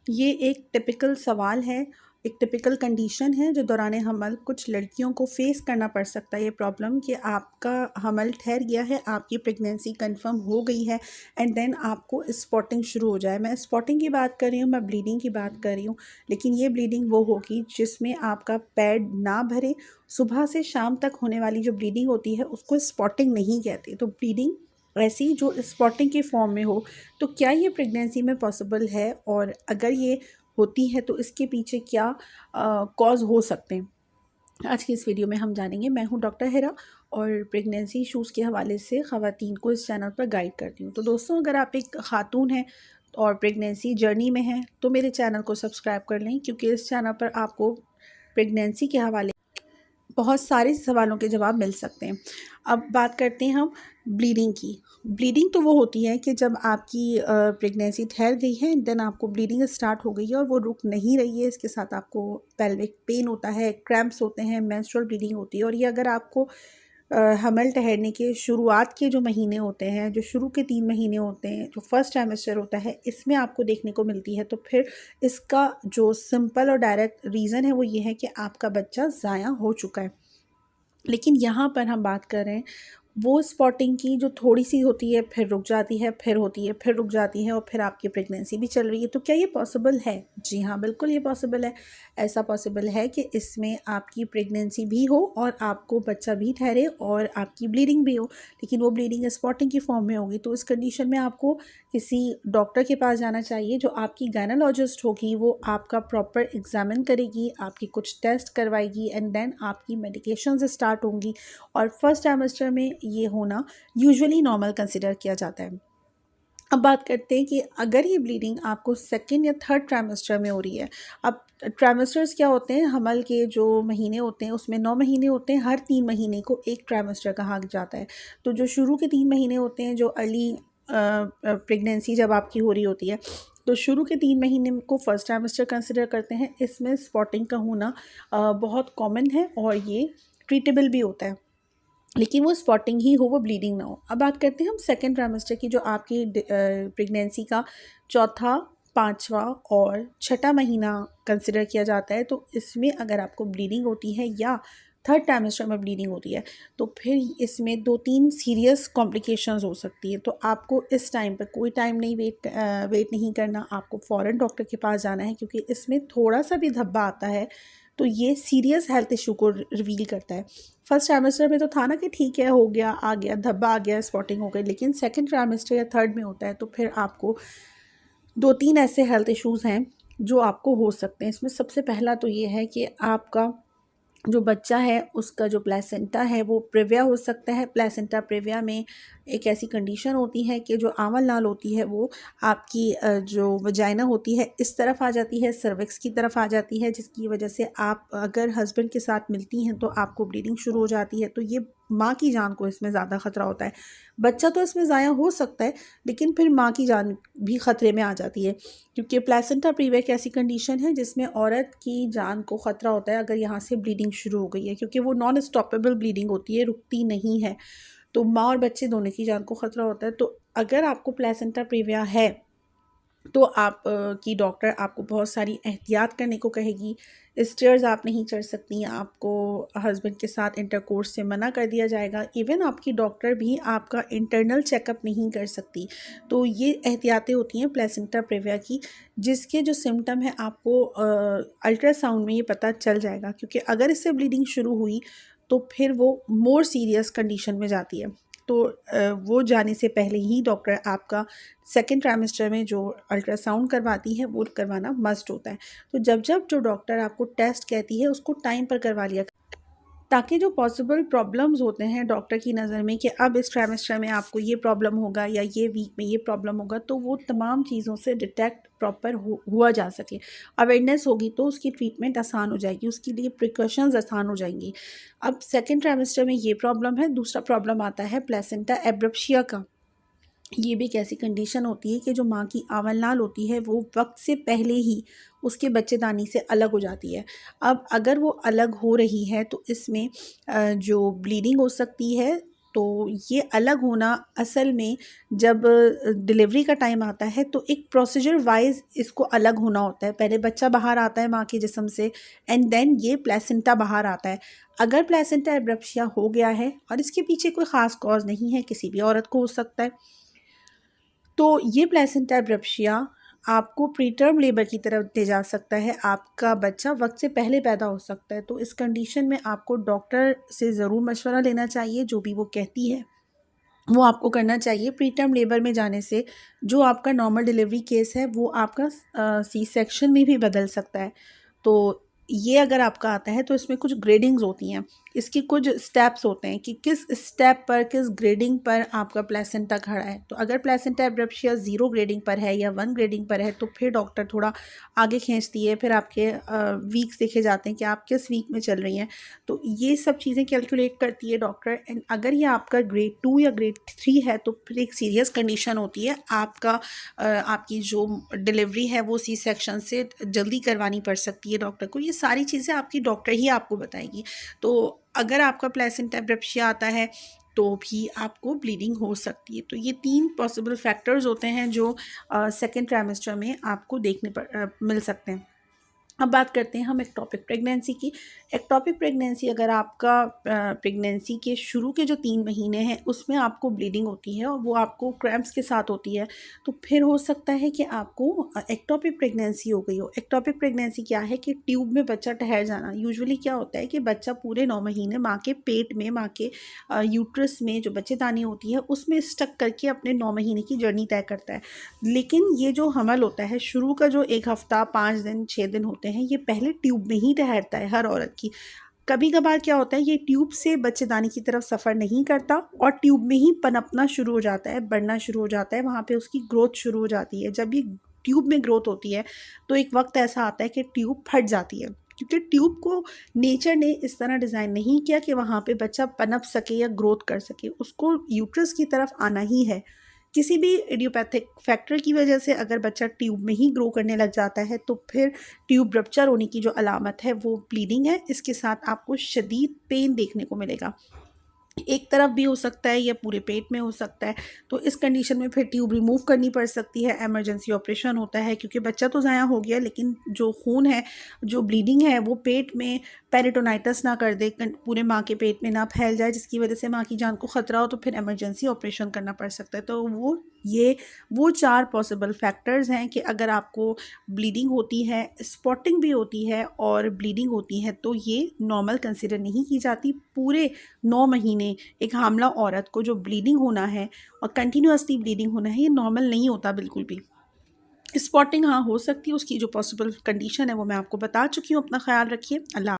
ये एक टिपिकल सवाल है, एक टिपिकल कंडीशन है जो दौरान हमल कुछ लड़कियों को फेस करना पड़ सकता है ये प्रॉब्लम कि आपका हमल ठहर गया है, आपकी प्रेगनेंसी कंफर्म हो गई है एंड देन आपको स्पॉटिंग शुरू हो जाए। मैं स्पॉटिंग की बात कर रही हूँ, मैं ब्लीडिंग की बात कर रही हूँ, लेकिन ये ब्लीडिंग वो होगी जिसमें आपका पैड ना भरे। सुबह से शाम तक होने वाली जो ब्लीडिंग होती है उसको स्पॉटिंग नहीं कहते। तो ब्लीडिंग ऐसी जो स्पॉटिंग के फॉर्म में हो, तो क्या ये प्रेगनेंसी में पॉसिबल है, और अगर ये होती है तो इसके पीछे क्या कॉज हो सकते हैं, आज की इस वीडियो में हम जानेंगे। मैं हूं डॉक्टर हिरा और प्रेगनेंसी इशूज़ के हवाले से ख़वातीन को इस चैनल पर गाइड करती हूं। तो दोस्तों, अगर आप एक खातून हैं और प्रेगनेंसी जर्नी में हैं तो मेरे चैनल को सब्सक्राइब कर लें, क्योंकि इस चैनल पर आपको प्रेगनेंसी के हवाले बहुत सारे सवालों के जवाब मिल सकते हैं। अब बात करते हैं हम ब्लीडिंग की। ब्लीडिंग तो वो होती है कि जब आपकी प्रेगनेंसी ठहर गई है, देन आपको ब्लीडिंग स्टार्ट हो गई है और वो रुक नहीं रही है। इसके साथ आपको पेल्विक पेन होता है, क्रैम्प्स होते हैं, मेंस्ट्रुअल ब्लीडिंग होती है। और ये अगर आपको हमल ठहरने के शुरुआत के जो महीने होते हैं, जो शुरू के 3 महीने होते हैं, जो फर्स्ट ट्राइमेस्टर होता है, इसमें आपको देखने को मिलती है, तो फिर इसका जो सिंपल और डायरेक्ट रीज़न है वो ये है कि आपका बच्चा ज़ाया हो चुका है। लेकिन यहाँ पर हम बात कर रहे हैं वो स्पॉटिंग की जो थोड़ी सी होती है, फिर रुक जाती है, फिर होती है, फिर रुक जाती है, और फिर आपकी प्रेगनेंसी भी चल रही है। तो क्या ये पॉसिबल है? जी हाँ, बिल्कुल ये पॉसिबल है। ऐसा पॉसिबल है कि इसमें आपकी प्रेगनेंसी भी हो और आपको बच्चा भी ठहरे और आपकी ब्लीडिंग भी हो, लेकिन वो ब्लीडिंग स्पॉटिंग की फॉर्म में होगी। तो इस कंडीशन में आपको किसी डॉक्टर के पास जाना चाहिए। जो आपकी गायनोलॉजिस्ट होगी वो आपका प्रॉपर एग्जामिन करेगी, आपकी कुछ टेस्ट करवाएगी एंड देन आपकी मेडिकेशंस स्टार्ट होंगी। और फर्स्ट ट्राइमेस्टर में ये होना यूजुअली नॉर्मल कंसिडर किया जाता है। अब बात करते हैं कि अगर ये ब्लीडिंग आपको सेकेंड या थर्ड ट्राइमेस्टर में हो रही है। अब ट्राइमेस्टर्स क्या होते हैं? हमल के जो महीने होते हैं उसमें 9 महीने होते हैं, हर 3 महीने को एक ट्राइमेस्टर कहा जाता है। तो जो शुरू के 3 महीने होते हैं, जो अर्ली प्रेगनेंसी जब आपकी हो रही होती है, तो शुरू के 3 महीने को फर्स्ट ट्राइमेस्टर कंसिडर करते हैं। इसमें स्पॉटिंग का होना बहुत कॉमन है और ये ट्रीटेबल भी होता है, लेकिन वो स्पॉटिंग ही हो, वो ब्लीडिंग ना हो। अब बात करते हैं हम सेकेंड ट्राइमेस्टर की, जो आपकी प्रेगनेंसी का चौथा, पाँचवा और छठा महीना कंसिडर किया जाता है। तो इसमें अगर आपको ब्लीडिंग होती है या थर्ड ट्राइमेस्टर में ब्लीडिंग होती है, तो फिर इसमें 2-3 सीरियस कॉम्प्लिकेशंस हो सकती हैं। तो आपको इस टाइम पर कोई टाइम नहीं वेट नहीं करना, आपको फ़ौरन डॉक्टर के पास जाना है, क्योंकि इसमें थोड़ा सा भी धब्बा आता है तो ये सीरियस हेल्थ इशू को रिवील करता है। फर्स्ट ट्राइमेस्टर में तो था ना कि ठीक है, हो गया, आ गया, धब्बा आ गया, स्पॉटिंग हो गई, लेकिन सेकंड ट्राइमेस्टर या थर्ड में होता है तो फिर आपको 2-3 ऐसे हेल्थ इश्यूज़ हैं जो आपको हो सकते हैं। इसमें सबसे पहला तो ये है कि आपका जो बच्चा है उसका जो प्लेसेंटा है वो प्रेविया हो सकता है। प्लेसेंटा प्रेविया में एक ऐसी कंडीशन होती है कि जो आंवल नाल होती है वो आपकी जो वजाइना होती है इस तरफ आ जाती है, सर्विक्स की तरफ आ जाती है, जिसकी वजह से आप अगर हस्बैंड के साथ मिलती हैं तो आपको ब्लीडिंग शुरू हो जाती है। तो ये माँ की जान को इसमें ज़्यादा ख़तरा होता है। बच्चा तो इसमें ज़ाया हो सकता है, लेकिन फिर माँ की जान भी ख़तरे में आ जाती है, क्योंकि प्लेसेंटा प्रीविया एक ऐसी कंडीशन है जिसमें औरत की जान को ख़तरा होता है अगर यहाँ से ब्लीडिंग शुरू हो गई है, क्योंकि वो नॉन स्टॉपेबल ब्लीडिंग होती है, रुकती नहीं है। तो माँ और बच्चे दोनों की जान को ख़तरा होता है। तो अगर आपको प्लेसेंटा प्रीविया है तो आप की डॉक्टर आपको बहुत सारी एहतियात करने को कहेगी। स्टेयर्स आप नहीं चढ़ सकती, आपको हस्बैंड के साथ इंटरकोर्स से मना कर दिया जाएगा। इवन आपकी डॉक्टर भी आपका इंटरनल चेकअप नहीं कर सकती। तो ये एहतियातें होती हैं प्लेसेंटा प्रेविया की, जिसके जो सिम्टम है आपको अल्ट्रासाउंड में ये पता चल जाएगा, क्योंकि अगर इससे ब्लीडिंग शुरू हुई तो फिर वो मोर सीरियस कंडीशन में जाती है। तो वो जाने से पहले ही डॉक्टर आपका सेकेंड ट्राइमेस्टर में जो अल्ट्रासाउंड करवाती है वो करवाना मस्ट होता है। तो जब जब जो डॉक्टर आपको टेस्ट कहती है उसको टाइम पर करवा लिया, ताकि जो पॉसिबल प्रॉब्लम्स होते हैं डॉक्टर की नज़र में कि अब इस ट्राइमेस्टर में आपको ये प्रॉब्लम होगा या ये वीक में ये प्रॉब्लम होगा, तो वो तमाम चीज़ों से डिटेक्ट प्रॉपर हुआ जा सके। अवेयरनेस होगी तो उसकी ट्रीटमेंट आसान हो जाएगी, उसके लिए प्रिकॉशंस आसान हो जाएंगी। अब सेकेंड ट्राइमेस्टर में ये प्रॉब्लम है। दूसरा प्रॉब्लम आता है प्लेसेंटा एब्रप्शिया का। ये भी एक ऐसी कंडीशन होती है कि जो माँ की आंवल नाल होती है वो वक्त से पहले ही उसके बच्चेदानी से अलग हो जाती है। अब अगर वो अलग हो रही है तो इसमें जो ब्लीडिंग हो सकती है तो ये अलग होना असल में जब डिलीवरी का टाइम आता है तो एक प्रोसीजर वाइज इसको अलग होना होता है। पहले बच्चा बाहर आता है माँ के जिस्म से एंड देन ये प्लेसेंटा बाहर आता है। अगर प्लेसेंटा एब्रप्शिया हो गया है और इसके पीछे कोई ख़ास कॉज नहीं है, किसी भी औरत को हो सकता है, तो ये प्लेसेंटा एब्रप्शिया आपको प्री टर्म लेबर की तरफ ले जा सकता है। आपका बच्चा वक्त से पहले पैदा हो सकता है। तो इस कंडीशन में आपको डॉक्टर से ज़रूर मशवरा लेना चाहिए। जो भी वो कहती है वो आपको करना चाहिए। प्री टर्म लेबर में जाने से जो आपका नॉर्मल डिलीवरी केस है वो आपका सी सेक्शन में भी बदल सकता है। तो ये अगर आपका आता है तो इसमें कुछ ग्रेडिंग्स होती हैं, इसकी कुछ स्टेप्स होते हैं कि किस स्टेप पर, किस ग्रेडिंग पर आपका प्लेसेंटा खड़ा है। तो अगर प्लेसेंटा एब्रप्शिया 0 ग्रेडिंग पर है या 1 ग्रेडिंग पर है तो फिर डॉक्टर थोड़ा आगे खींचती है। फिर आपके वीक्स देखे जाते हैं कि आप किस वीक में चल रही हैं। तो ये सब चीज़ें कैलकुलेट करती है डॉक्टर। एंड अगर ये आपका ग्रेड 2 या ग्रेड 3 है तो फिर एक सीरियस कंडीशन होती है। आपकी जो डिलीवरी है वो सी सेक्शन से जल्दी करवानी पड़ सकती है डॉक्टर को। ये सारी चीज़ें आपकी डॉक्टर ही आपको बताएगी। तो अगर आपका प्लेसेंटा एब्रप्शिया आता है तो भी आपको ब्लीडिंग हो सकती है। तो ये 3 पॉसिबल फैक्टर्स होते हैं जो सेकेंड ट्राइमेस्टर में आपको देखने पर मिल सकते हैं। अब बात करते हैं हम एक्टोपिक प्रेगनेंसी की। एक्टोपिक प्रेगनेंसी अगर आपका प्रेगनेंसी के शुरू के जो 3 महीने हैं उसमें आपको ब्लीडिंग होती है और वो आपको क्रैम्प्स के साथ होती है, तो फिर हो सकता है कि आपको एक्टोपिक प्रेगनेंसी हो गई हो। एक्टोपिक प्रेगनेंसी क्या है कि ट्यूब में बच्चा ठहर जाना। यूजुअली क्या होता है कि बच्चा पूरे 9 महीने माँ के पेट में, माँ के यूट्रस में जो बच्चेदानी होती है उसमें स्टक करके अपने 9 महीने की जर्नी तय करता है। लेकिन ये जो हमल होता है शुरू का जो 1 हफ़्ता, 5 दिन, 6 दिन होते हैं, ये पहले ट्यूब में ही ठहरता है हर औरत की। कभी कभार क्या होता है ये ट्यूब से बच्चेदानी की तरफ सफ़र नहीं करता और ट्यूब में ही पनपना शुरू हो जाता है, बढ़ना शुरू हो जाता है, वहाँ पे उसकी ग्रोथ शुरू हो जाती है। जब ये ट्यूब में ग्रोथ होती है तो एक वक्त ऐसा आता है कि ट्यूब फट जाती है, क्योंकि ट्यूब को नेचर ने इस तरह डिज़ाइन नहीं किया कि वहाँ पे बच्चा पनप सके या ग्रोथ कर सके। उसको यूट्रस की तरफ आना ही है। किसी भी इडियोपैथिक फैक्टर की वजह से अगर बच्चा ट्यूब में ही ग्रो करने लग जाता है तो फिर ट्यूब रप्चर होने की जो अलामत है वो ब्लीडिंग है। इसके साथ आपको शदीद पेन देखने को मिलेगा। एक तरफ भी हो सकता है या पूरे पेट में हो सकता है। तो इस कंडीशन में फिर ट्यूब रिमूव करनी पड़ सकती है, इमरजेंसी ऑपरेशन होता है, क्योंकि बच्चा तो ज़ाया हो गया लेकिन जो खून है, जो ब्लीडिंग है वो पेट में पेरिटोनाइटिस ना कर दे, पूरे माँ के पेट में ना फैल जाए जिसकी वजह से माँ की जान को ख़तरा हो, तो फिर इमरजेंसी ऑपरेशन करना पड़ सकता है। तो वो 4 पॉसिबल फैक्टर्स हैं कि अगर आपको ब्लीडिंग होती है, स्पॉटिंग भी होती है और ब्लीडिंग होती है तो ये नॉर्मल कंसिडर नहीं की जाती। पूरे 9 महीने एक हामला औरत को जो ब्लीडिंग होना है और कंटिन्यूअसली ब्लीडिंग होना है, ये नॉर्मल नहीं होता बिल्कुल भी। स्पॉटिंग हाँ हो सकती है, उसकी जो पॉसिबल कंडीशन है वो मैं आपको बता चुकी हूँ। अपना ख्याल रखिए। अल्लाह।